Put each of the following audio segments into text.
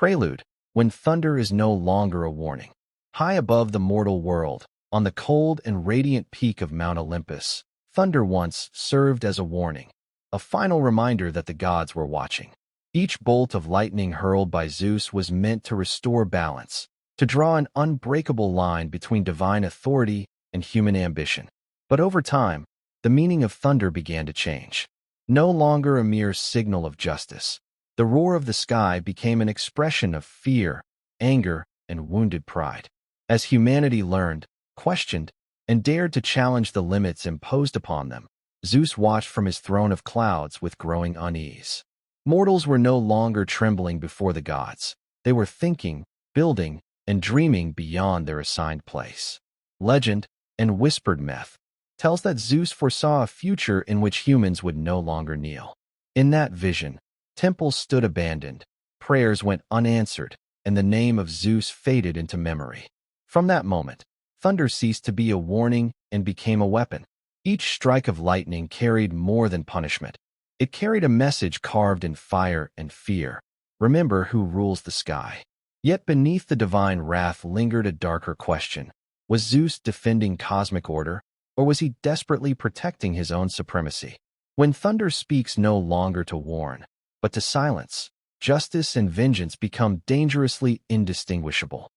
Prelude, when thunder is no longer a warning. High above the mortal world, on the cold and radiant peak of Mount Olympus, thunder once served as a warning, a final reminder that the gods were watching. Each bolt of lightning hurled by Zeus was meant to restore balance, to draw an unbreakable line between divine authority and human ambition. But over time, the meaning of thunder began to change. No longer a mere signal of justice, the roar of the sky became an expression of fear, anger, and wounded pride. As humanity learned, questioned, and dared to challenge the limits imposed upon them, Zeus watched from his throne of clouds with growing unease. Mortals were no longer trembling before the gods. They were thinking, building, and dreaming beyond their assigned place. Legend, and whispered myth, tells that Zeus foresaw a future in which humans would no longer kneel. In that vision, temples stood abandoned, prayers went unanswered, and the name of Zeus faded into memory. From that moment, thunder ceased to be a warning and became a weapon. Each strike of lightning carried more than punishment. It carried a message carved in fire and fear. Remember who rules the sky. Yet beneath the divine wrath lingered a darker question. Was Zeus defending cosmic order, or was he desperately protecting his own supremacy? When thunder speaks no longer to warn, but to silence, justice and vengeance become dangerously indistinguishable.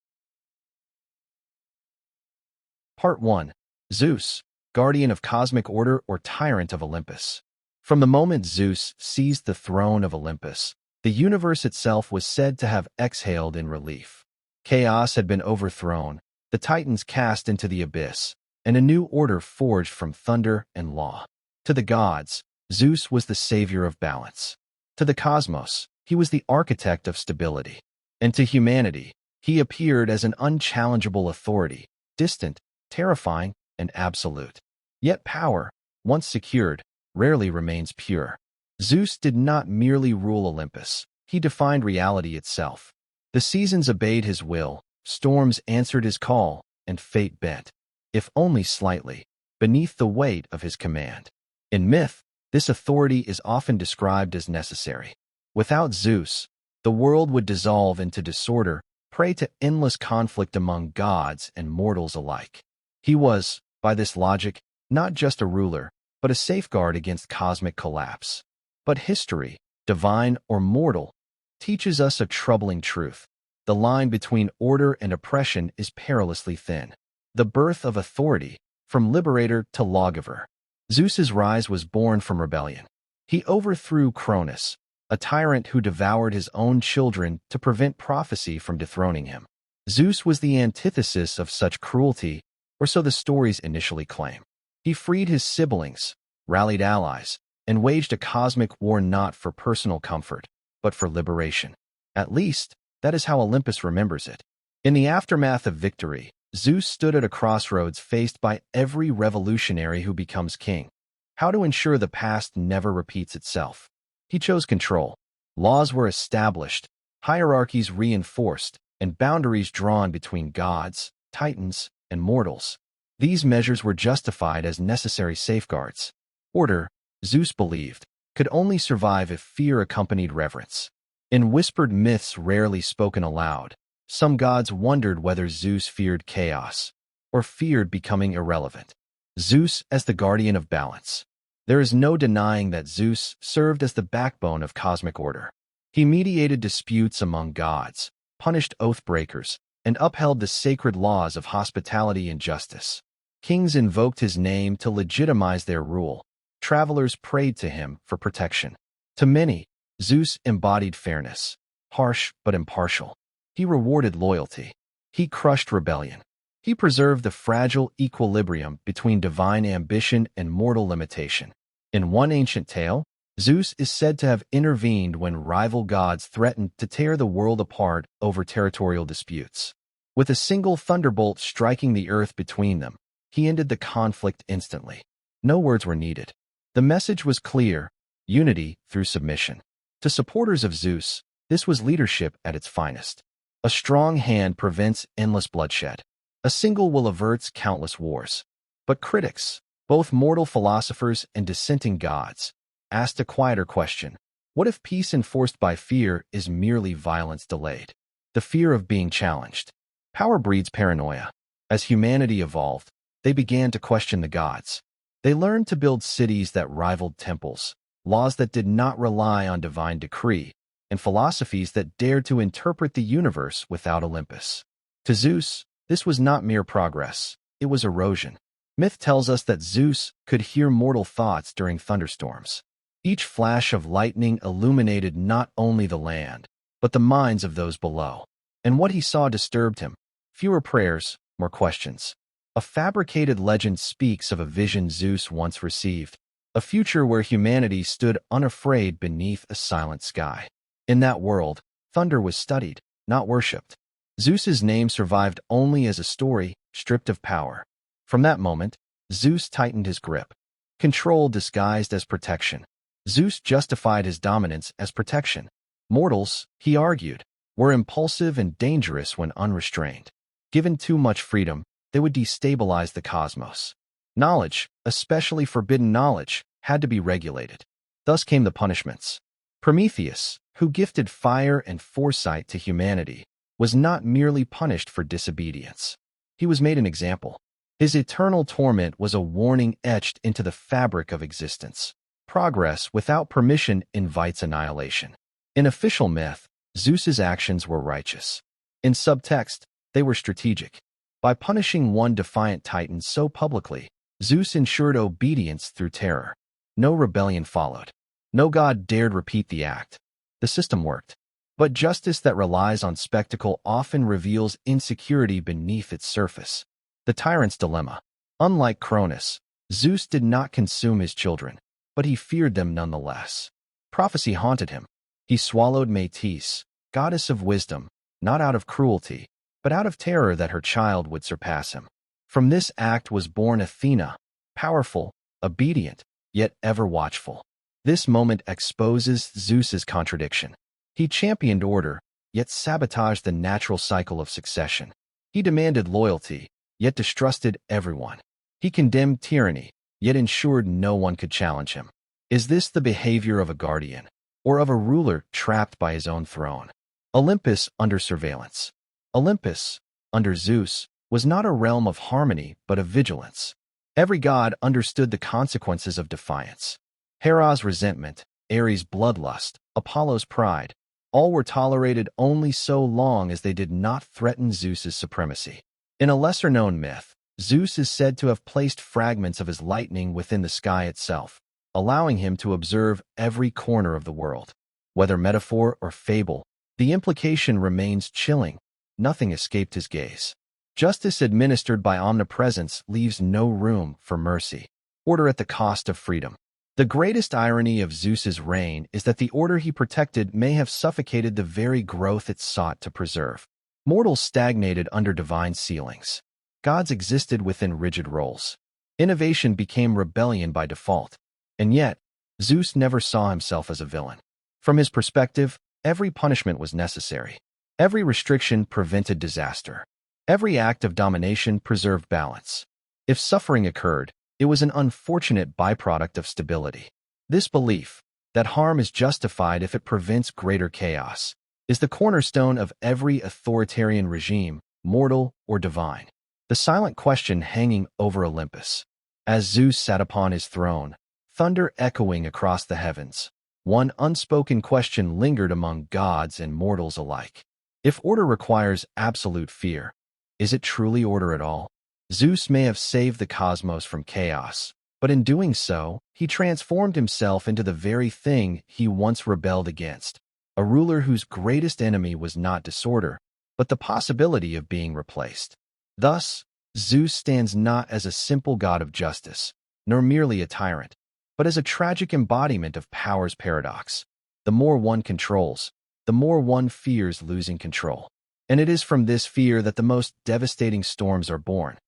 Part 1. Zeus, guardian of cosmic order or tyrant of Olympus. From the moment Zeus seized the throne of Olympus, the universe itself was said to have exhaled in relief. Chaos had been overthrown, the Titans cast into the abyss, and a new order forged from thunder and law. To the gods, Zeus was the savior of balance. To the cosmos, he was the architect of stability. And to humanity, he appeared as an unchallengeable authority, distant, terrifying, and absolute. Yet power, once secured, rarely remains pure. Zeus did not merely rule Olympus. He defined reality itself. The seasons obeyed his will, storms answered his call, and fate bent, if only slightly, beneath the weight of his command. In myth, this authority is often described as necessary. Without Zeus, the world would dissolve into disorder, prey to endless conflict among gods and mortals alike. He was, by this logic, not just a ruler, but a safeguard against cosmic collapse. But history, divine or mortal, teaches us a troubling truth. The line between order and oppression is perilously thin. The birth of authority, from liberator to lawgiver. Zeus's rise was born from rebellion. He overthrew Cronus, a tyrant who devoured his own children to prevent prophecy from dethroning him. Zeus was the antithesis of such cruelty, or so the stories initially claim. He freed his siblings, rallied allies, and waged a cosmic war not for personal comfort, but for liberation. At least, that is how Olympus remembers it. In the aftermath of victory, Zeus stood at a crossroads faced by every revolutionary who becomes king. How to ensure the past never repeats itself? He chose control. Laws were established, hierarchies reinforced, and boundaries drawn between gods, titans, and mortals. These measures were justified as necessary safeguards. Order, Zeus believed, could only survive if fear accompanied reverence. In whispered myths rarely spoken aloud, some gods wondered whether Zeus feared chaos, or feared becoming irrelevant. Zeus as the guardian of balance. There is no denying that Zeus served as the backbone of cosmic order. He mediated disputes among gods, punished oath-breakers, and upheld the sacred laws of hospitality and justice. Kings invoked his name to legitimize their rule. Travelers prayed to him for protection. To many, Zeus embodied fairness, harsh but impartial. He rewarded loyalty. He crushed rebellion. He preserved the fragile equilibrium between divine ambition and mortal limitation. In one ancient tale, Zeus is said to have intervened when rival gods threatened to tear the world apart over territorial disputes. With a single thunderbolt striking the earth between them, he ended the conflict instantly. No words were needed. The message was clear: unity through submission. To supporters of Zeus, this was leadership at its finest. A strong hand prevents endless bloodshed. A single will avert countless wars. But critics, both mortal philosophers and dissenting gods, asked a quieter question. What if peace enforced by fear is merely violence delayed? The fear of being challenged. Power breeds paranoia. As humanity evolved, they began to question the gods. They learned to build cities that rivaled temples, laws that did not rely on divine decree, and philosophies that dared to interpret the universe without Olympus. To Zeus, this was not mere progress, it was erosion. Myth tells us that Zeus could hear mortal thoughts during thunderstorms. Each flash of lightning illuminated not only the land, but the minds of those below. And what he saw disturbed him. Fewer prayers, more questions. A fabricated legend speaks of a vision Zeus once received, a future where humanity stood unafraid beneath a silent sky. In that world, thunder was studied, not worshipped. Zeus's name survived only as a story, stripped of power. From that moment, Zeus tightened his grip. Control disguised as protection. Zeus justified his dominance as protection. Mortals, he argued, were impulsive and dangerous when unrestrained. Given too much freedom, they would destabilize the cosmos. Knowledge, especially forbidden knowledge, had to be regulated. Thus came the punishments. Prometheus, who gifted fire and foresight to humanity, was not merely punished for disobedience. He was made an example. His eternal torment was a warning etched into the fabric of existence. Progress without permission invites annihilation. In official myth, Zeus's actions were righteous. In subtext, they were strategic. By punishing one defiant titan so publicly, Zeus ensured obedience through terror. No rebellion followed. No god dared repeat the act. The system worked. But justice that relies on spectacle often reveals insecurity beneath its surface. The tyrant's dilemma. Unlike Cronus, Zeus did not consume his children, but he feared them nonetheless. Prophecy haunted him. He swallowed Metis, goddess of wisdom, not out of cruelty, but out of terror that her child would surpass him. From this act was born Athena, powerful, obedient, yet ever watchful. This moment exposes Zeus's contradiction. He championed order, yet sabotaged the natural cycle of succession. He demanded loyalty, yet distrusted everyone. He condemned tyranny, yet ensured no one could challenge him. Is this the behavior of a guardian, or of a ruler trapped by his own throne? Olympus under surveillance. Olympus, under Zeus, was not a realm of harmony but of vigilance. Every god understood the consequences of defiance. Hera's resentment, Ares' bloodlust, Apollo's pride, all were tolerated only so long as they did not threaten Zeus's supremacy. In a lesser-known myth, Zeus is said to have placed fragments of his lightning within the sky itself, allowing him to observe every corner of the world. Whether metaphor or fable, the implication remains chilling. Nothing escaped his gaze. Justice administered by omnipresence leaves no room for mercy. Order at the cost of freedom. The greatest irony of Zeus's reign is that the order he protected may have suffocated the very growth it sought to preserve. Mortals stagnated under divine ceilings. Gods existed within rigid roles. Innovation became rebellion by default. And yet, Zeus never saw himself as a villain. From his perspective, every punishment was necessary. Every restriction prevented disaster. Every act of domination preserved balance. If suffering occurred, it was an unfortunate byproduct of stability. This belief, that harm is justified if it prevents greater chaos, is the cornerstone of every authoritarian regime, mortal or divine. The silent question hanging over Olympus. As Zeus sat upon his throne, thunder echoing across the heavens, one unspoken question lingered among gods and mortals alike. If order requires absolute fear, is it truly order at all? Zeus may have saved the cosmos from chaos, but in doing so, he transformed himself into the very thing he once rebelled against, a ruler whose greatest enemy was not disorder, but the possibility of being replaced. Thus, Zeus stands not as a simple god of justice, nor merely a tyrant, but as a tragic embodiment of power's paradox. The more one controls, the more one fears losing control. And it is from this fear that the most devastating storms are born.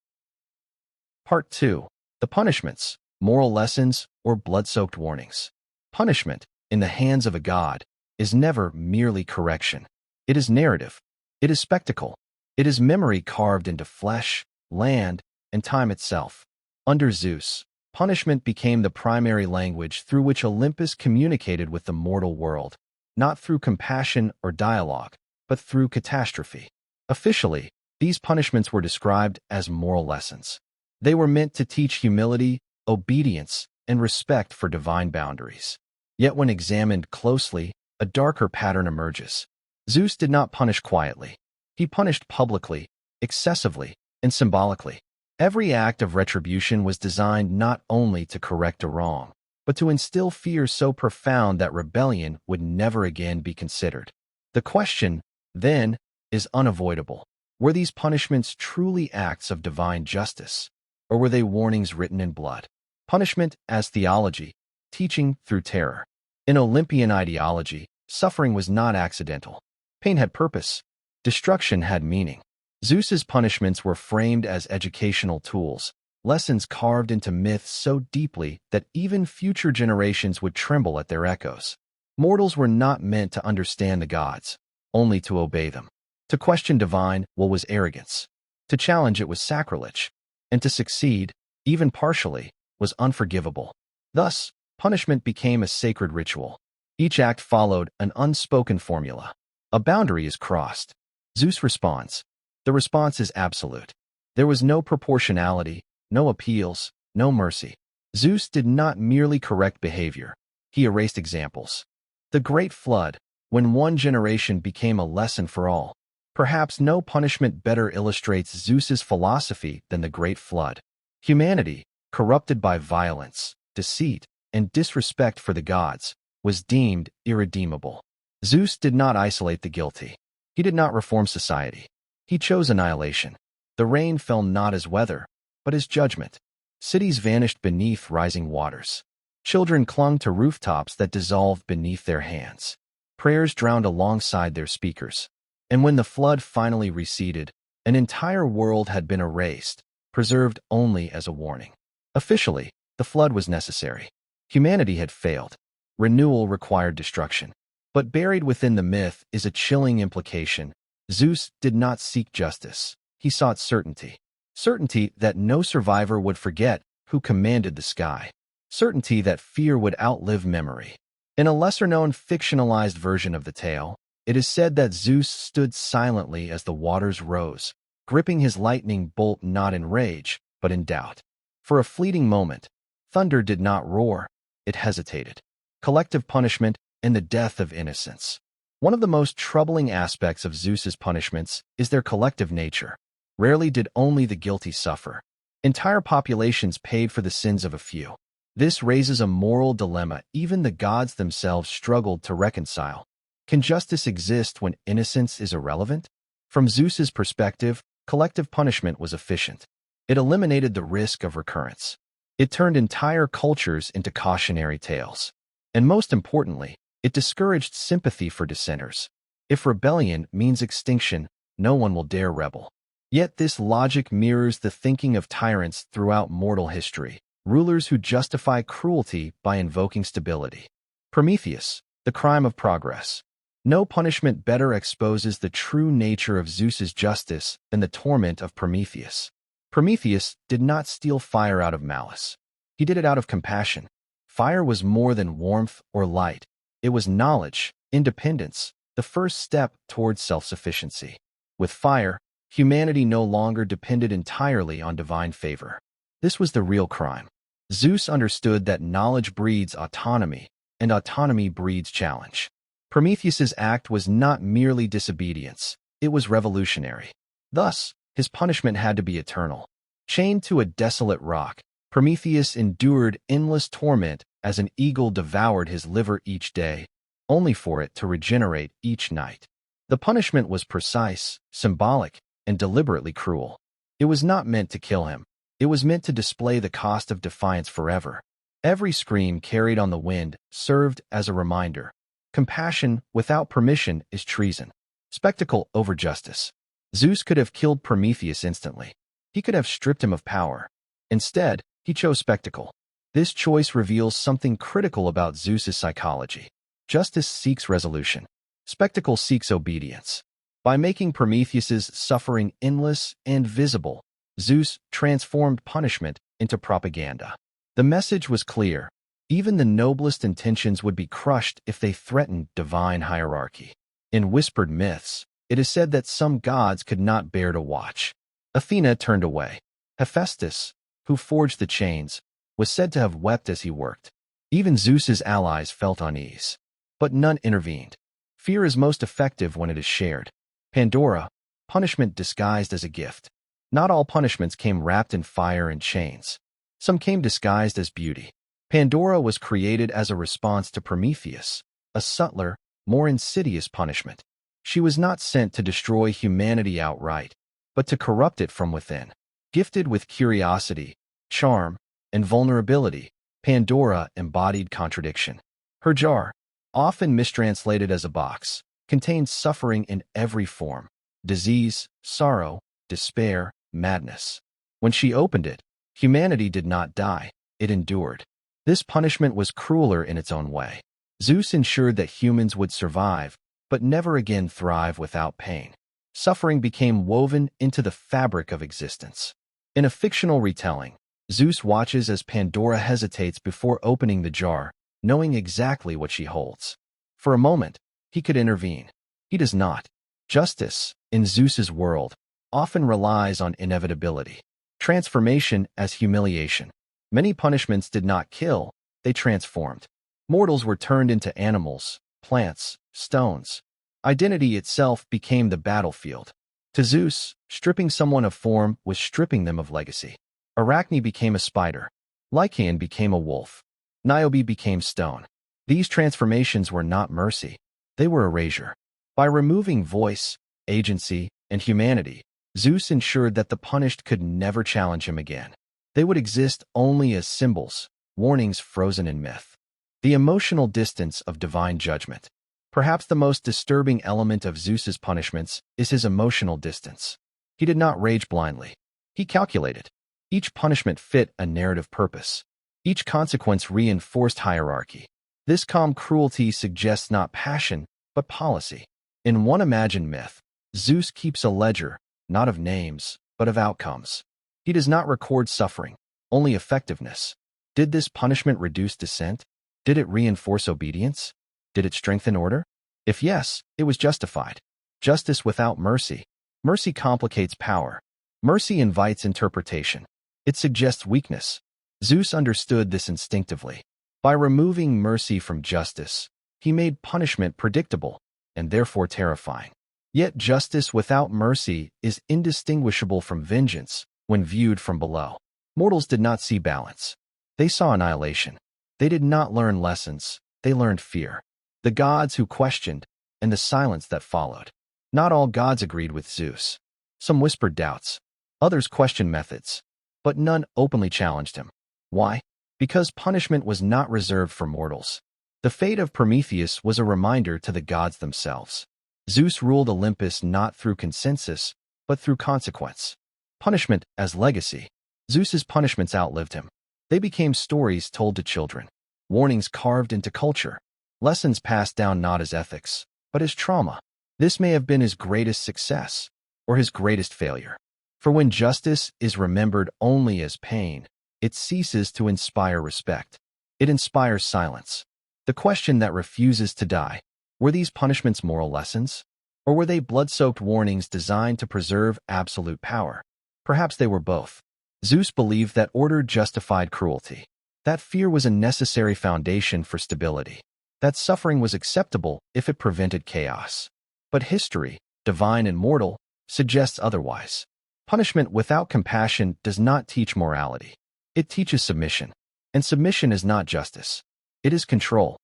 Part 2. The punishments, moral lessons, or blood-soaked warnings. Punishment, in the hands of a god, is never merely correction. It is narrative. It is spectacle. It is memory carved into flesh, land, and time itself. Under Zeus, Punishment became the primary language through which Olympus communicated with the mortal world, not through compassion or dialogue, but through catastrophe. Officially, these punishments were described as moral lessons. They were meant to teach humility, obedience, and respect for divine boundaries. Yet when examined closely, a darker pattern emerges. Zeus did not punish quietly. He punished publicly, excessively, and symbolically. Every act of retribution was designed not only to correct a wrong, but to instill fear so profound that rebellion would never again be considered. The question, then, is unavoidable. Were these punishments truly acts of divine justice, or were they warnings written in blood? Punishment as theology, teaching through terror. In Olympian ideology, suffering was not accidental. Pain had purpose. Destruction had meaning. Zeus's punishments were framed as educational tools, lessons carved into myths so deeply that even future generations would tremble at their echoes. Mortals were not meant to understand the gods, only to obey them. To question divine will was arrogance. To challenge it was sacrilege. And to succeed, even partially, was unforgivable. Thus, punishment became a sacred ritual. Each act followed an unspoken formula. A boundary is crossed. Zeus responds. The response is absolute. There was no proportionality, no appeals, no mercy. Zeus did not merely correct behavior. He erased examples. The Great Flood, when one generation became a lesson for all. Perhaps no punishment better illustrates Zeus's philosophy than the Great Flood. Humanity, corrupted by violence, deceit, and disrespect for the gods, was deemed irredeemable. Zeus did not isolate the guilty. He did not reform society. He chose annihilation. The rain fell not as weather, but as judgment. Cities vanished beneath rising waters. Children clung to rooftops that dissolved beneath their hands. Prayers drowned alongside their speakers. And when the flood finally receded, an entire world had been erased, preserved only as a warning. Officially, the flood was necessary. Humanity had failed. Renewal required destruction. But buried within the myth is a chilling implication. Zeus did not seek justice. He sought certainty. Certainty that no survivor would forget who commanded the sky. Certainty that fear would outlive memory. In a lesser-known fictionalized version of the tale, it is said that Zeus stood silently as the waters rose, gripping his lightning bolt not in rage, but in doubt. For a fleeting moment, thunder did not roar, it hesitated. Collective punishment and the death of innocence. One of the most troubling aspects of Zeus's punishments is their collective nature. Rarely did only the guilty suffer. Entire populations paid for the sins of a few. This raises a moral dilemma even the gods themselves struggled to reconcile. Can justice exist when innocence is irrelevant? From Zeus's perspective, collective punishment was efficient. It eliminated the risk of recurrence. It turned entire cultures into cautionary tales. And most importantly, it discouraged sympathy for dissenters. If rebellion means extinction, no one will dare rebel. Yet this logic mirrors the thinking of tyrants throughout mortal history, rulers who justify cruelty by invoking stability. Prometheus, the crime of progress. No punishment better exposes the true nature of Zeus's justice than the torment of Prometheus. Prometheus did not steal fire out of malice. He did it out of compassion. Fire was more than warmth or light. It was knowledge, independence, the first step towards self-sufficiency. With fire, humanity no longer depended entirely on divine favor. This was the real crime. Zeus understood that knowledge breeds autonomy, and autonomy breeds challenge. Prometheus's act was not merely disobedience, it was revolutionary. Thus, his punishment had to be eternal. Chained to a desolate rock, Prometheus endured endless torment as an eagle devoured his liver each day, only for it to regenerate each night. The punishment was precise, symbolic, and deliberately cruel. It was not meant to kill him. It was meant to display the cost of defiance forever. Every scream carried on the wind served as a reminder. Compassion without permission is treason. Spectacle over justice. Zeus could have killed Prometheus instantly. He could have stripped him of power. Instead, he chose spectacle. This choice reveals something critical about Zeus's psychology. Justice seeks resolution. Spectacle seeks obedience. By making Prometheus's suffering endless and visible, Zeus transformed punishment into propaganda. The message was clear. Even the noblest intentions would be crushed if they threatened divine hierarchy. In whispered myths, it is said that some gods could not bear to watch. Athena turned away. Hephaestus, who forged the chains, was said to have wept as he worked. Even Zeus's allies felt unease. But none intervened. Fear is most effective when it is shared. Pandora, punishment disguised as a gift. Not all punishments came wrapped in fire and chains. Some came disguised as beauty. Pandora was created as a response to Prometheus, a subtler, more insidious punishment. She was not sent to destroy humanity outright, but to corrupt it from within. Gifted with curiosity, charm, and vulnerability, Pandora embodied contradiction. Her jar, often mistranslated as a box, contained suffering in every form: disease, sorrow, despair, madness. When she opened it, humanity did not die, it endured. This punishment was crueler in its own way. Zeus ensured that humans would survive, but never again thrive without pain. Suffering became woven into the fabric of existence. In a fictional retelling, Zeus watches as Pandora hesitates before opening the jar, knowing exactly what she holds. For a moment, he could intervene. He does not. Justice, in Zeus's world, often relies on inevitability. Transformation as humiliation. Many punishments did not kill, they transformed. Mortals were turned into animals, plants, stones. Identity itself became the battlefield. To Zeus, stripping someone of form was stripping them of legacy. Arachne became a spider. Lycaon became a wolf. Niobe became stone. These transformations were not mercy. They were erasure. By removing voice, agency, and humanity, Zeus ensured that the punished could never challenge him again. They would exist only as symbols, warnings frozen in myth. The emotional distance of divine judgment. Perhaps the most disturbing element of Zeus's punishments is his emotional distance. He did not rage blindly. He calculated. Each punishment fit a narrative purpose. Each consequence reinforced hierarchy. This calm cruelty suggests not passion, but policy. In one imagined myth, Zeus keeps a ledger, not of names, but of outcomes. He does not record suffering, only effectiveness. Did this punishment reduce dissent? Did it reinforce obedience? Did it strengthen order? If yes, it was justified. Justice without mercy. Mercy complicates power. Mercy invites interpretation. It suggests weakness. Zeus understood this instinctively. By removing mercy from justice, he made punishment predictable and therefore terrifying. Yet justice without mercy is indistinguishable from vengeance when viewed from below. Mortals did not see balance. They saw annihilation. They did not learn lessons. They learned fear. The gods who questioned, and the silence that followed. Not all gods agreed with Zeus. Some whispered doubts. Others questioned methods. But none openly challenged him. Why? Because punishment was not reserved for mortals. The fate of Prometheus was a reminder to the gods themselves. Zeus ruled Olympus not through consensus, but through consequence. Punishment as legacy. Zeus's punishments outlived him. They became stories told to children, warnings carved into culture, lessons passed down not as ethics, but as trauma. This may have been his greatest success, or his greatest failure. For when justice is remembered only as pain, it ceases to inspire respect. It inspires silence. The question that refuses to die: were these punishments moral lessons? Or were they blood-soaked warnings designed to preserve absolute power? Perhaps they were both. Zeus believed that order justified cruelty. That fear was a necessary foundation for stability. That suffering was acceptable if it prevented chaos. But history, divine and mortal, suggests otherwise. Punishment without compassion does not teach morality. It teaches submission. And submission is not justice. It is control.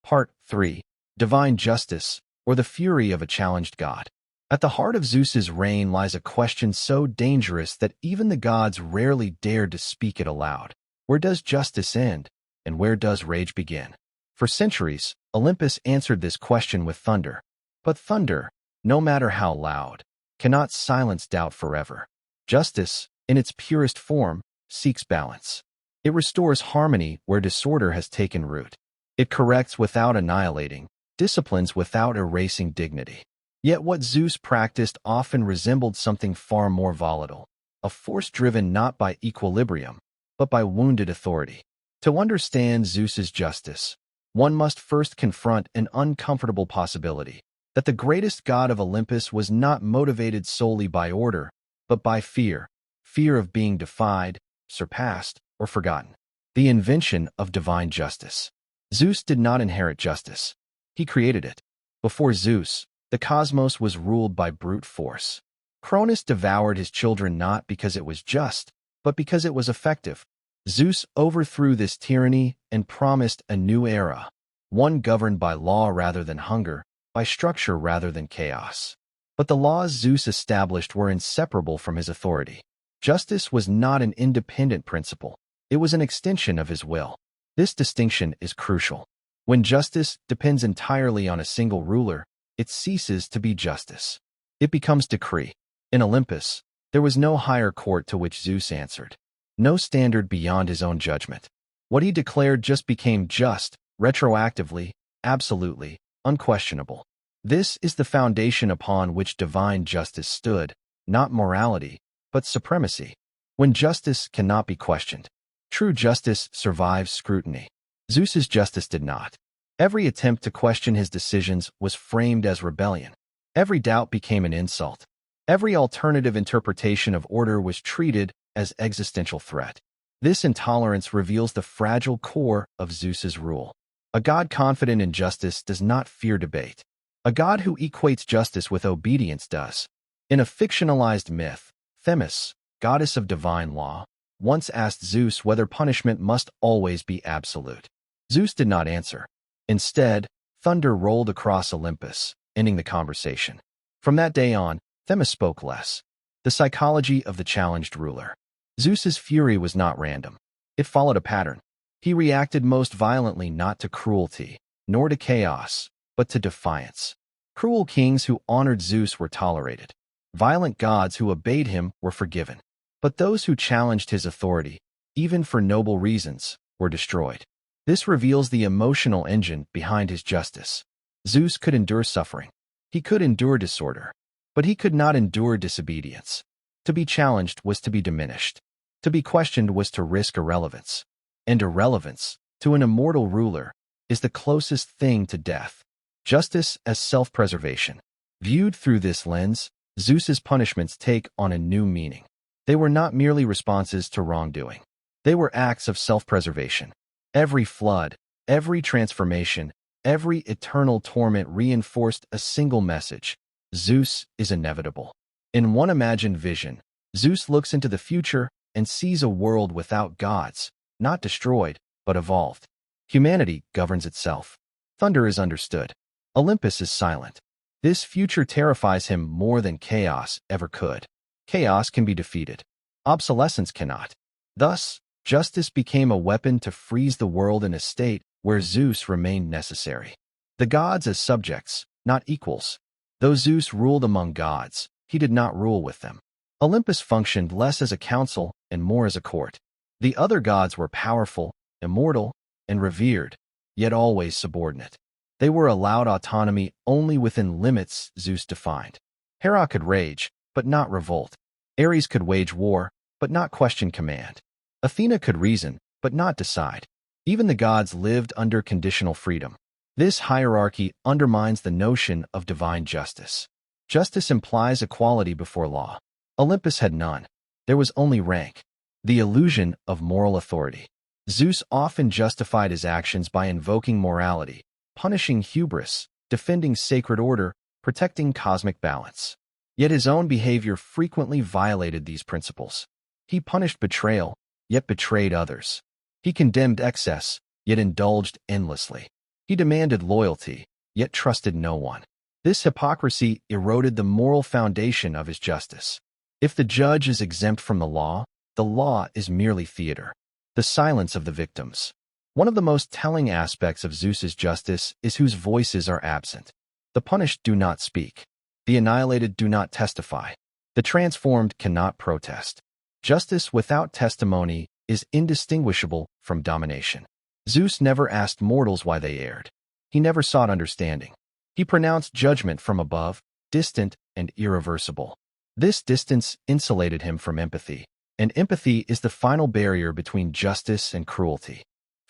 Part 3. Divine Justice, or the Fury of a Challenged God. At the heart of Zeus's reign lies a question so dangerous that even the gods rarely dared to speak it aloud. Where does justice end, and where does rage begin? For centuries, Olympus answered this question with thunder. But thunder, no matter how loud, cannot silence doubt forever. Justice, in its purest form, seeks balance. It restores harmony where disorder has taken root. It corrects without annihilating, disciplines without erasing dignity. Yet what Zeus practiced often resembled something far more volatile, a force driven not by equilibrium, but by wounded authority. To understand Zeus's justice, one must first confront an uncomfortable possibility that the greatest god of Olympus was not motivated solely by order, but by fear, fear of being defied, surpassed, or forgotten. The invention of divine justice. Zeus did not inherit justice. He created it. Before Zeus, the cosmos was ruled by brute force. Cronus devoured his children not because it was just, but because it was effective. Zeus overthrew this tyranny and promised a new era, one governed by law rather than hunger, by structure rather than chaos. But the laws Zeus established were inseparable from his authority. Justice was not an independent principle. It was an extension of his will. This distinction is crucial. When justice depends entirely on a single ruler, it ceases to be justice. It becomes decree. In Olympus, there was no higher court to which Zeus answered, no standard beyond his own judgment. What he declared just became just, retroactively, absolutely, unquestionable. This is the foundation upon which divine justice stood, not morality, but supremacy. When justice cannot be questioned, true justice survives scrutiny. Zeus's justice did not. Every attempt to question his decisions was framed as rebellion. Every doubt became an insult. Every alternative interpretation of order was treated as existential threat. This intolerance reveals the fragile core of Zeus's rule. A god confident in justice does not fear debate. A god who equates justice with obedience does. In a fictionalized myth, Themis, goddess of divine law, once asked Zeus whether punishment must always be absolute. Zeus did not answer. Instead, thunder rolled across Olympus, ending the conversation. From that day on, Themis spoke less. The psychology of the challenged ruler. Zeus's fury was not random. It followed a pattern. He reacted most violently not to cruelty, nor to chaos, but to defiance. Cruel kings who honored Zeus were tolerated. Violent gods who obeyed him were forgiven. But those who challenged his authority, even for noble reasons, were destroyed. This reveals the emotional engine behind his justice. Zeus could endure suffering. He could endure disorder. But he could not endure disobedience. To be challenged was to be diminished. To be questioned was to risk irrelevance. And irrelevance, to an immortal ruler, is the closest thing to death. Justice as self-preservation. Viewed through this lens, Zeus's punishments take on a new meaning. They were not merely responses to wrongdoing. They were acts of self-preservation. Every flood, every transformation, every eternal torment reinforced a single message. Zeus is inevitable. In one imagined vision, Zeus looks into the future and sees a world without gods, not destroyed, but evolved. Humanity governs itself. Thunder is understood. Olympus is silent. This future terrifies him more than chaos ever could. Chaos can be defeated. Obsolescence cannot. Thus, justice became a weapon to freeze the world in a state where Zeus remained necessary. The gods as subjects, not equals. Though Zeus ruled among gods, he did not rule with them. Olympus functioned less as a council and more as a court. The other gods were powerful, immortal, and revered, yet always subordinate. They were allowed autonomy only within limits Zeus defined. Hera could rage, but not revolt. Ares could wage war, but not question command. Athena could reason, but not decide. Even the gods lived under conditional freedom. This hierarchy undermines the notion of divine justice. Justice implies equality before law. Olympus had none. There was only rank. The illusion of moral authority. Zeus often justified his actions by invoking morality, punishing hubris, defending sacred order, protecting cosmic balance. Yet his own behavior frequently violated these principles. He punished betrayal, yet betrayed others. He condemned excess, yet indulged endlessly. He demanded loyalty, yet trusted no one. This hypocrisy eroded the moral foundation of his justice. If the judge is exempt from the law is merely theater. The silence of the victims. One of the most telling aspects of Zeus's justice is whose voices are absent. The punished do not speak. The annihilated do not testify. The transformed cannot protest. Justice without testimony is indistinguishable from domination. Zeus never asked mortals why they erred. He never sought understanding. He pronounced judgment from above, distant and irreversible. This distance insulated him from empathy, and empathy is the final barrier between justice and cruelty.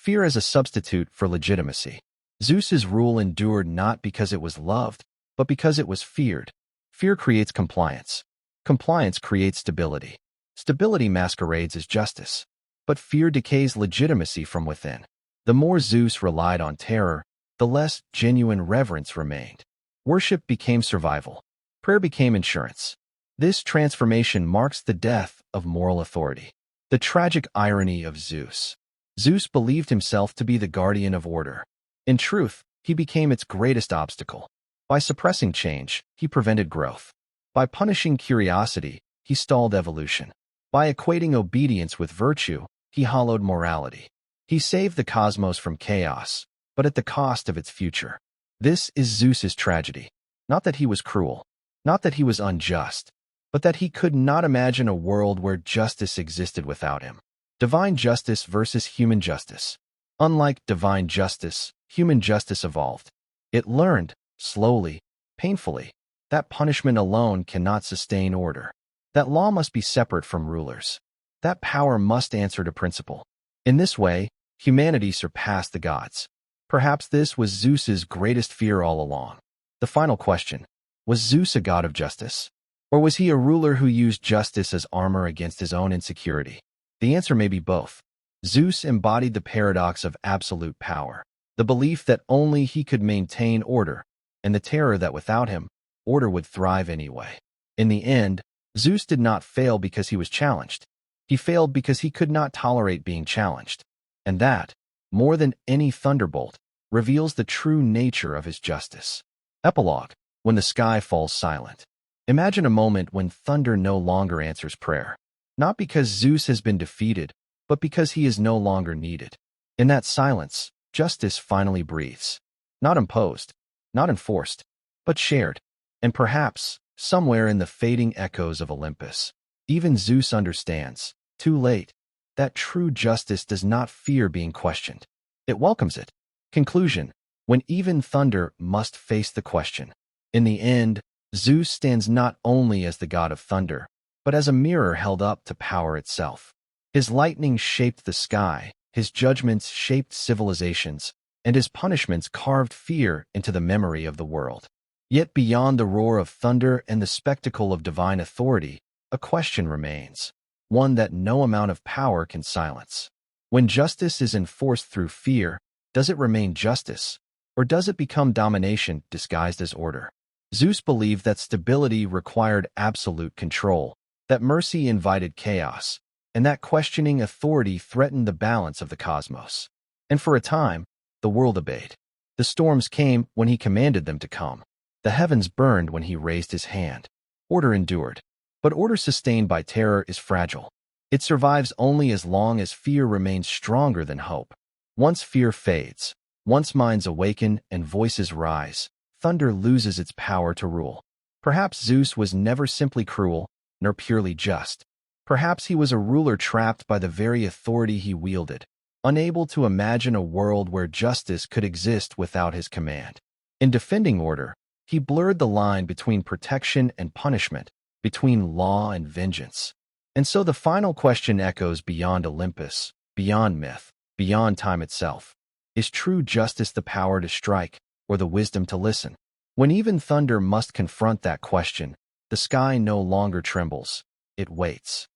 Fear as a substitute for legitimacy. Zeus's rule endured not because it was loved, but because it was feared. Fear creates compliance. Compliance creates stability. Stability masquerades as justice. But fear decays legitimacy from within. The more Zeus relied on terror, the less genuine reverence remained. Worship became survival. Prayer became insurance. This transformation marks the death of moral authority. The tragic irony of Zeus. Zeus believed himself to be the guardian of order. In truth, he became its greatest obstacle. By suppressing change, he prevented growth. By punishing curiosity, he stalled evolution. By equating obedience with virtue, he hollowed morality. He saved the cosmos from chaos, but at the cost of its future. This is Zeus's tragedy. Not that he was cruel, not that he was unjust, but that he could not imagine a world where justice existed without him. Divine justice versus human justice. Unlike divine justice, human justice evolved. It learned, slowly, painfully, that punishment alone cannot sustain order. That law must be separate from rulers. That power must answer to principle. In this way, humanity surpassed the gods. Perhaps this was Zeus's greatest fear all along. The final question: was Zeus a god of justice? Or was he a ruler who used justice as armor against his own insecurity? The answer may be both. Zeus embodied the paradox of absolute power, the belief that only he could maintain order, and the terror that without him, order would thrive anyway. In the end, Zeus did not fail because he was challenged. He failed because he could not tolerate being challenged. And that, more than any thunderbolt, reveals the true nature of his justice. Epilogue: when the sky falls silent. Imagine a moment when thunder no longer answers prayer. Not because Zeus has been defeated, but because he is no longer needed. In that silence, justice finally breathes. Not imposed, not enforced, but shared. And perhaps, somewhere in the fading echoes of Olympus, even Zeus understands, too late, that true justice does not fear being questioned. It welcomes it. Conclusion: when even thunder must face the question. In the end, Zeus stands not only as the god of thunder, but as a mirror held up to power itself. His lightning shaped the sky, his judgments shaped civilizations, and his punishments carved fear into the memory of the world. Yet beyond the roar of thunder and the spectacle of divine authority, a question remains, one that no amount of power can silence. When justice is enforced through fear, does it remain justice, or does it become domination disguised as order? Zeus believed that stability required absolute control, that mercy invited chaos, and that questioning authority threatened the balance of the cosmos. And for a time, the world obeyed. The storms came when he commanded them to come. The heavens burned when he raised his hand. Order endured. But order sustained by terror is fragile. It survives only as long as fear remains stronger than hope. Once fear fades, once minds awaken and voices rise, thunder loses its power to rule. Perhaps Zeus was never simply cruel, nor purely just. Perhaps he was a ruler trapped by the very authority he wielded, unable to imagine a world where justice could exist without his command. In defending order, he blurred the line between protection and punishment, between law and vengeance. And so the final question echoes beyond Olympus, beyond myth, beyond time itself. Is true justice the power to strike, or the wisdom to listen? When even thunder must confront that question, the sky no longer trembles, it waits.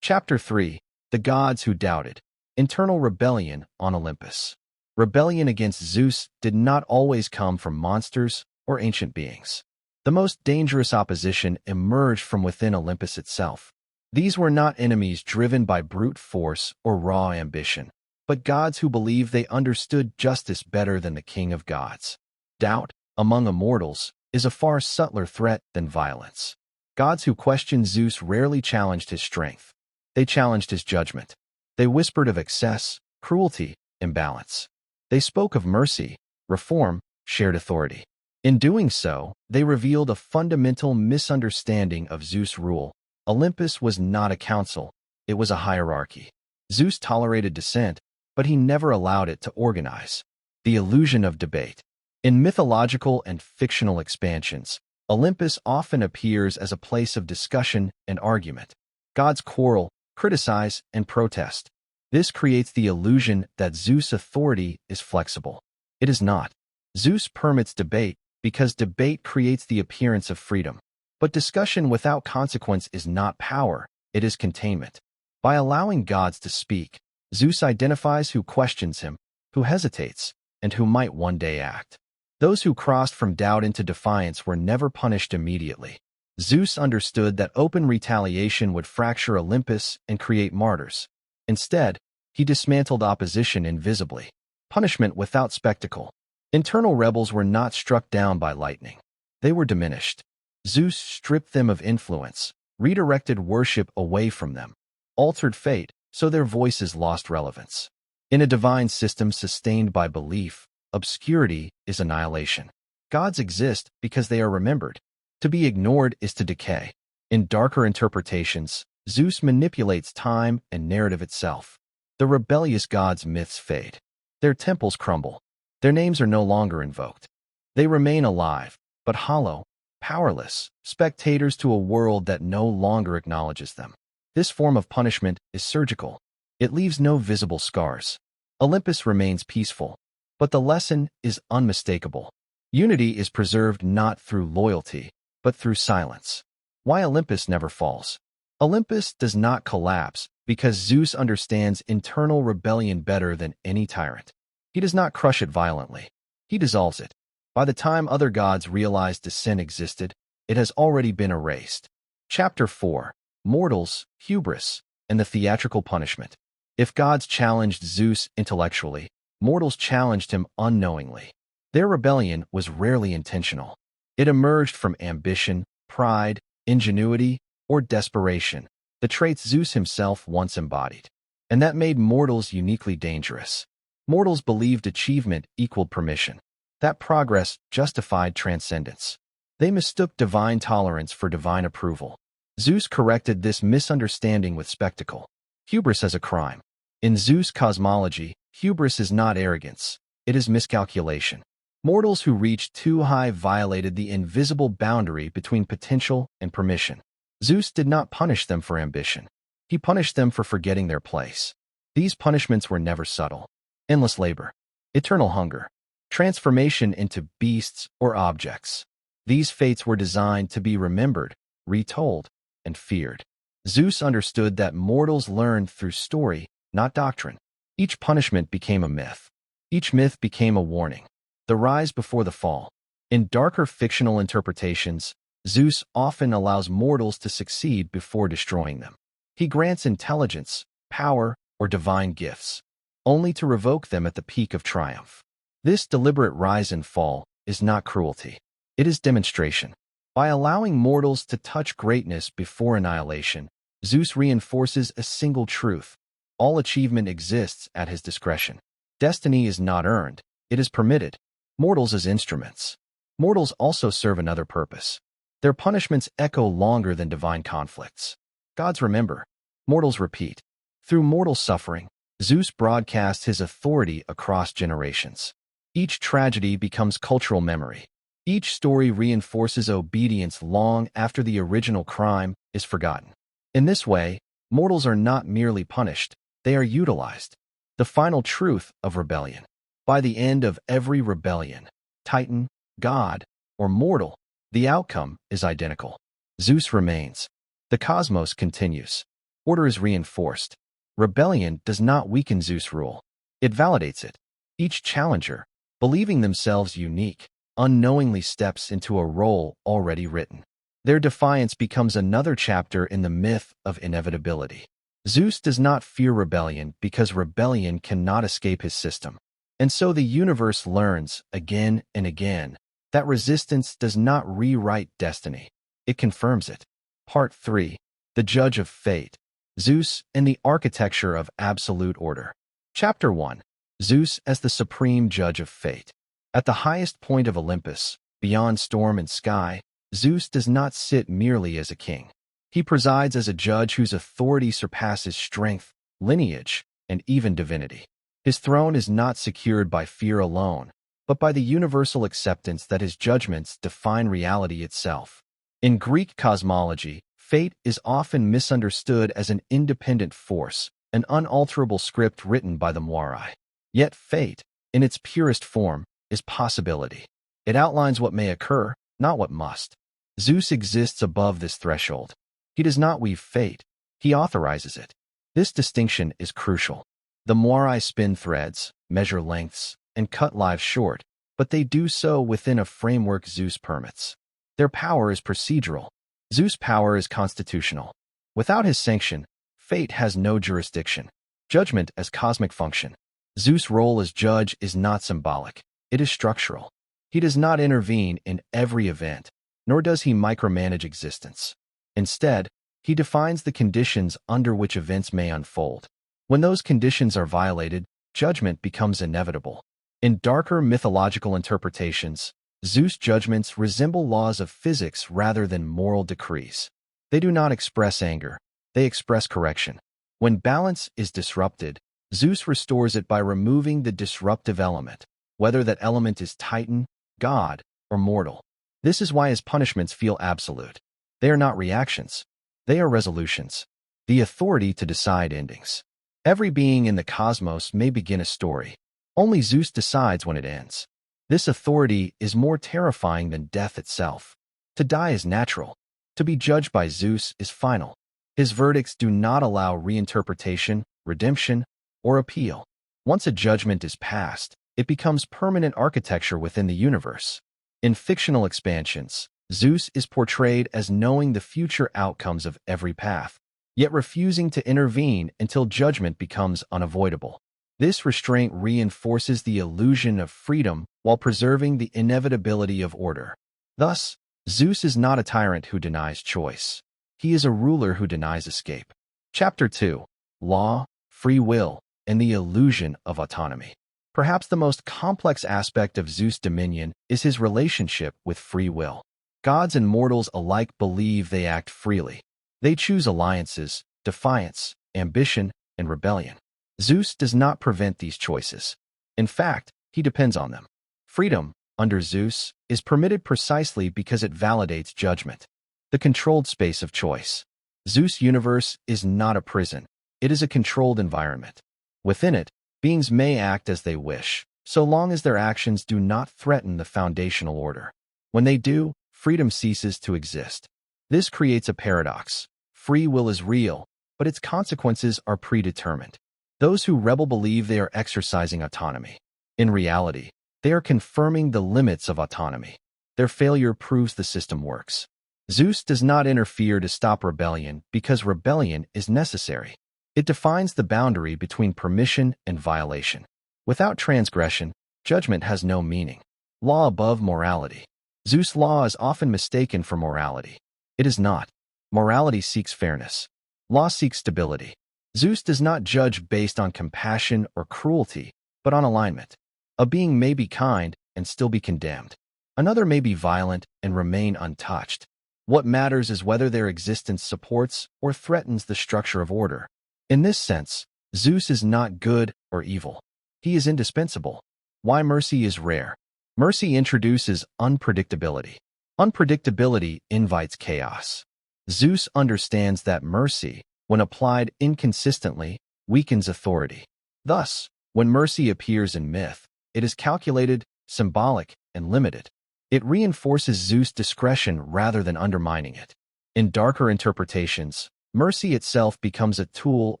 Chapter 3: The Gods Who Doubted. Internal rebellion on Olympus. Rebellion against Zeus did not always come from monsters or ancient beings. The most dangerous opposition emerged from within Olympus itself. These were not enemies driven by brute force or raw ambition, but gods who believed they understood justice better than the king of gods. Doubt, among immortals, is a far subtler threat than violence. Gods who questioned Zeus rarely challenged his strength. They challenged his judgment. They whispered of excess, cruelty, imbalance. They spoke of mercy, reform, shared authority. In doing so, they revealed a fundamental misunderstanding of Zeus' rule. Olympus was not a council, it was a hierarchy. Zeus tolerated dissent, but he never allowed it to organize. The illusion of debate. In mythological and fictional expansions, Olympus often appears as a place of discussion and argument. Gods quarrel, criticize, and protest. This creates the illusion that Zeus' authority is flexible. It is not. Zeus permits debate because debate creates the appearance of freedom. But discussion without consequence is not power, it is containment. By allowing gods to speak, Zeus identifies who questions him, who hesitates, and who might one day act. Those who crossed from doubt into defiance were never punished immediately. Zeus understood that open retaliation would fracture Olympus and create martyrs. Instead, he dismantled opposition invisibly. Punishment without spectacle. Internal rebels were not struck down by lightning. They were diminished. Zeus stripped them of influence, redirected worship away from them, altered fate so their voices lost relevance. In a divine system sustained by belief, obscurity is annihilation. Gods exist because they are remembered. To be ignored is to decay. In darker interpretations, Zeus manipulates time and narrative itself. The rebellious gods' myths fade. Their temples crumble. Their names are no longer invoked. They remain alive, but hollow, powerless, spectators to a world that no longer acknowledges them. This form of punishment is surgical. It leaves no visible scars. Olympus remains peaceful, but the lesson is unmistakable. Unity is preserved not through loyalty, but through silence. Why Olympus never falls? Olympus does not collapse because Zeus understands internal rebellion better than any tyrant. He does not crush it violently. He dissolves it. By the time other gods realized sin existed, it has already been erased. Chapter 4. Mortals, Hubris, and the Theatrical Punishment. If gods challenged Zeus intellectually, mortals challenged him unknowingly. Their rebellion was rarely intentional. It emerged from ambition, pride, ingenuity, or desperation, the traits Zeus himself once embodied. And that made mortals uniquely dangerous. Mortals believed achievement equaled permission. That progress justified transcendence. They mistook divine tolerance for divine approval. Zeus corrected this misunderstanding with spectacle. Hubris as a crime. In Zeus' cosmology, hubris is not arrogance. It is miscalculation. Mortals who reached too high violated the invisible boundary between potential and permission. Zeus did not punish them for ambition. He punished them for forgetting their place. These punishments were never subtle. Endless labor, eternal hunger, transformation into beasts or objects. These fates were designed to be remembered, retold, and feared. Zeus understood that mortals learned through story, not doctrine. Each punishment became a myth. Each myth became a warning. The rise before the fall. In darker fictional interpretations, Zeus often allows mortals to succeed before destroying them. He grants intelligence, power, or divine gifts, only to revoke them at the peak of triumph. This deliberate rise and fall is not cruelty. It is demonstration. By allowing mortals to touch greatness before annihilation, Zeus reinforces a single truth. All achievement exists at his discretion. Destiny is not earned, it is permitted. Mortals as instruments. Mortals also serve another purpose. Their punishments echo longer than divine conflicts. Gods remember. Mortals repeat. Through mortal suffering, Zeus broadcasts his authority across generations. Each tragedy becomes cultural memory. Each story reinforces obedience long after the original crime is forgotten. In this way, mortals are not merely punished, they are utilized. The final truth of rebellion. By the end of every rebellion, titan, god, or mortal, the outcome is identical. Zeus remains. The cosmos continues. Order is reinforced. Rebellion does not weaken Zeus' rule. It validates it. Each challenger, believing themselves unique, unknowingly steps into a role already written. Their defiance becomes another chapter in the myth of inevitability. Zeus does not fear rebellion because rebellion cannot escape his system. And so the universe learns, again and again, that resistance does not rewrite destiny. It confirms it. Part 3. The Judge of Fate. Zeus and the Architecture of Absolute Order. Chapter 1. Zeus as the Supreme Judge of Fate. At the highest point of Olympus, beyond storm and sky, Zeus does not sit merely as a king. He presides as a judge whose authority surpasses strength, lineage, and even divinity. His throne is not secured by fear alone, but by the universal acceptance that his judgments define reality itself. In Greek cosmology, Fate is often misunderstood as an independent force, an unalterable script written by the Moirai. Yet fate, in its purest form, is possibility. It outlines what may occur, not what must. Zeus exists above this threshold. He does not weave fate, he authorizes it. This distinction is crucial. The Moirai spin threads, measure lengths, and cut lives short, but they do so within a framework Zeus permits. Their power is procedural. Zeus' power is constitutional. Without his sanction, fate has no jurisdiction. Judgment as cosmic function. Zeus' role as judge is not symbolic. It is structural. He does not intervene in every event, nor does he micromanage existence. Instead, he defines the conditions under which events may unfold. When those conditions are violated, judgment becomes inevitable. In darker mythological interpretations, Zeus' judgments resemble laws of physics rather than moral decrees. They do not express anger, they express correction. When balance is disrupted, Zeus restores it by removing the disruptive element, whether that element is Titan, God, or mortal. This is why his punishments feel absolute. They are not reactions. They are resolutions. The authority to decide endings. Every being in the cosmos may begin a story. Only Zeus decides when it ends. This authority is more terrifying than death itself. To die is natural. To be judged by Zeus is final. His verdicts do not allow reinterpretation, redemption, or appeal. Once a judgment is passed, it becomes permanent architecture within the universe. In fictional expansions, Zeus is portrayed as knowing the future outcomes of every path, yet refusing to intervene until judgment becomes unavoidable. This restraint reinforces the illusion of freedom while preserving the inevitability of order. Thus, Zeus is not a tyrant who denies choice. He is a ruler who denies escape. Chapter 2. Law, Free Will, and the Illusion of Autonomy. Perhaps the most complex aspect of Zeus' dominion is his relationship with free will. Gods and mortals alike believe they act freely. They choose alliances, defiance, ambition, and rebellion. Zeus does not prevent these choices. In fact, he depends on them. Freedom, under Zeus, is permitted precisely because it validates judgment. The controlled space of choice. Zeus' universe is not a prison. It is a controlled environment. Within it, beings may act as they wish, so long as their actions do not threaten the foundational order. When they do, freedom ceases to exist. This creates a paradox. Free will is real, but its consequences are predetermined. Those who rebel believe they are exercising autonomy. In reality, they are confirming the limits of autonomy. Their failure proves the system works. Zeus does not interfere to stop rebellion because rebellion is necessary. It defines the boundary between permission and violation. Without transgression, judgment has no meaning. Law above morality. Zeus' law is often mistaken for morality. It is not. Morality seeks fairness. Law seeks stability. Zeus does not judge based on compassion or cruelty, but on alignment. A being may be kind and still be condemned. Another may be violent and remain untouched. What matters is whether their existence supports or threatens the structure of order. In this sense, Zeus is not good or evil. He is indispensable. Why mercy is rare. Mercy introduces unpredictability. Unpredictability invites chaos. Zeus understands that mercy, when applied inconsistently, weakens authority. Thus, when mercy appears in myth, it is calculated, symbolic, and limited. It reinforces Zeus' discretion rather than undermining it. In darker interpretations, mercy itself becomes a tool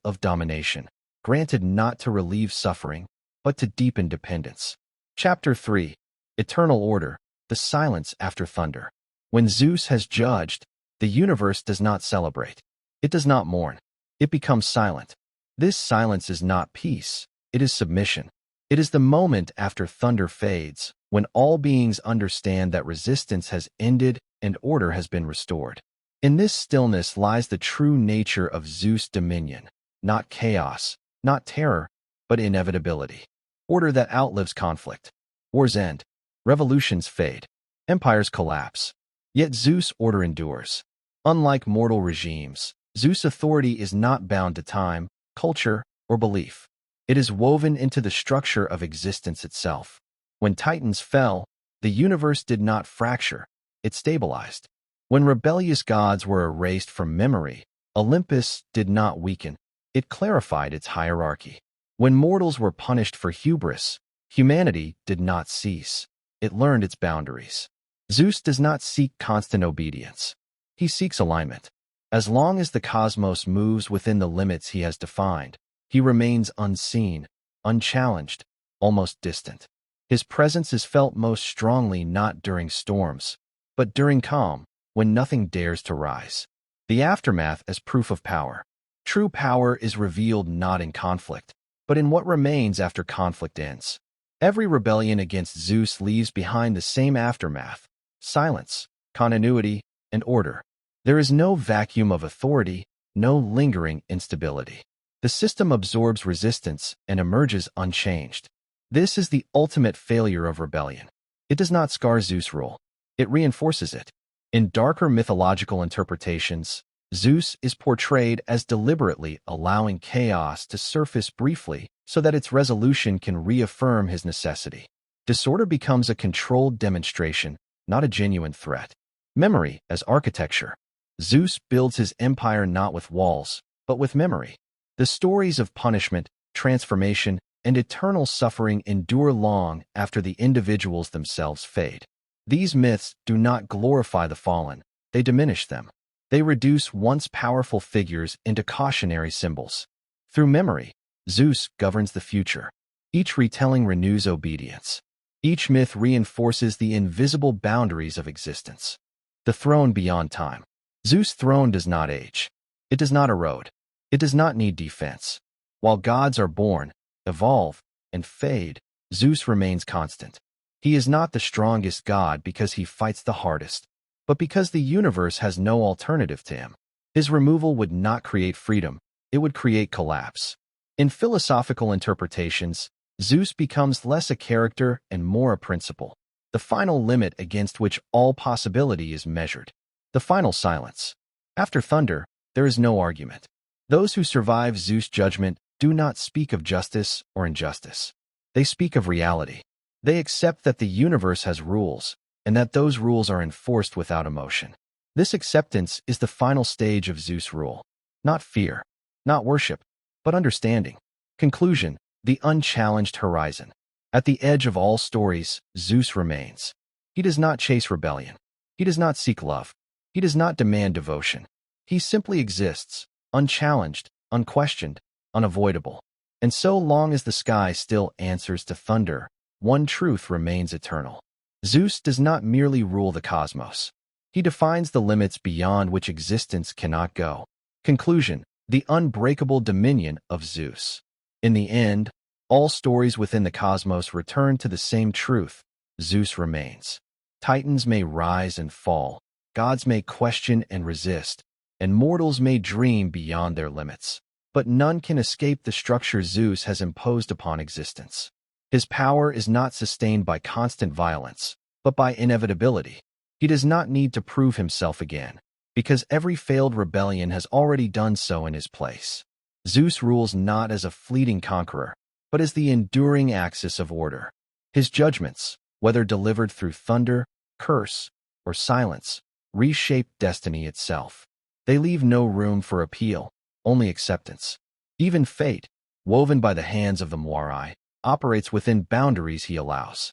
of domination, granted not to relieve suffering, but to deepen dependence. Chapter 3. Eternal Order, the Silence After Thunder. When Zeus has judged, the universe does not celebrate. It does not mourn. It becomes silent. This silence is not peace. It is submission. It is the moment after thunder fades, when all beings understand that resistance has ended and order has been restored. In this stillness lies the true nature of Zeus' dominion, not chaos, not terror, but inevitability. Order that outlives conflict. Wars end. Revolutions fade. Empires collapse. Yet Zeus' order endures. Unlike mortal regimes, Zeus' authority is not bound to time, culture, or belief. It is woven into the structure of existence itself. When Titans fell, the universe did not fracture, it stabilized. When rebellious gods were erased from memory, Olympus did not weaken. It clarified its hierarchy. When mortals were punished for hubris, humanity did not cease. It learned its boundaries. Zeus does not seek constant obedience. He seeks alignment. As long as the cosmos moves within the limits he has defined, he remains unseen, unchallenged, almost distant. His presence is felt most strongly not during storms, but during calm, when nothing dares to rise. The aftermath as proof of power. True power is revealed not in conflict, but in what remains after conflict ends. Every rebellion against Zeus leaves behind the same aftermath: silence, continuity, and order. There is no vacuum of authority, no lingering instability. The system absorbs resistance and emerges unchanged. This is the ultimate failure of rebellion. It does not scar Zeus' rule. It reinforces it. In darker mythological interpretations, Zeus is portrayed as deliberately allowing chaos to surface briefly so that its resolution can reaffirm his necessity. Disorder becomes a controlled demonstration, not a genuine threat. Memory as architecture. Zeus builds his empire not with walls, but with memory. The stories of punishment, transformation, and eternal suffering endure long after the individuals themselves fade. These myths do not glorify the fallen, they diminish them. They reduce once powerful figures into cautionary symbols. Through memory, Zeus governs the future. Each retelling renews obedience. Each myth reinforces the invisible boundaries of existence. The throne beyond time. Zeus' throne does not age. It does not erode. It does not need defense. While gods are born, evolve, and fade, Zeus remains constant. He is not the strongest god because he fights the hardest, but because the universe has no alternative to him. His removal would not create freedom, it would create collapse. In philosophical interpretations, Zeus becomes less a character and more a principle, the final limit against which all possibility is measured. The final silence. After thunder, there is no argument. Those who survive Zeus' judgment do not speak of justice or injustice. They speak of reality. They accept that the universe has rules, and that those rules are enforced without emotion. This acceptance is the final stage of Zeus' rule. Not fear, not worship, but understanding. Conclusion: the unchallenged horizon. At the edge of all stories, Zeus remains. He does not chase rebellion. He does not seek love. He does not demand devotion. He simply exists, unchallenged, unquestioned, unavoidable. And so long as the sky still answers to thunder, one truth remains eternal. Zeus does not merely rule the cosmos. He defines the limits beyond which existence cannot go. Conclusion: the unbreakable dominion of Zeus. In the end, all stories within the cosmos return to the same truth: Zeus remains. Titans may rise and fall, gods may question and resist, and mortals may dream beyond their limits. But none can escape the structure Zeus has imposed upon existence. His power is not sustained by constant violence, but by inevitability. He does not need to prove himself again, because every failed rebellion has already done so in his place. Zeus rules not as a fleeting conqueror, but as the enduring axis of order. His judgments, whether delivered through thunder, curse, or silence, reshape destiny itself. They leave no room for appeal, only acceptance. Even fate, woven by the hands of the Moirai, operates within boundaries he allows.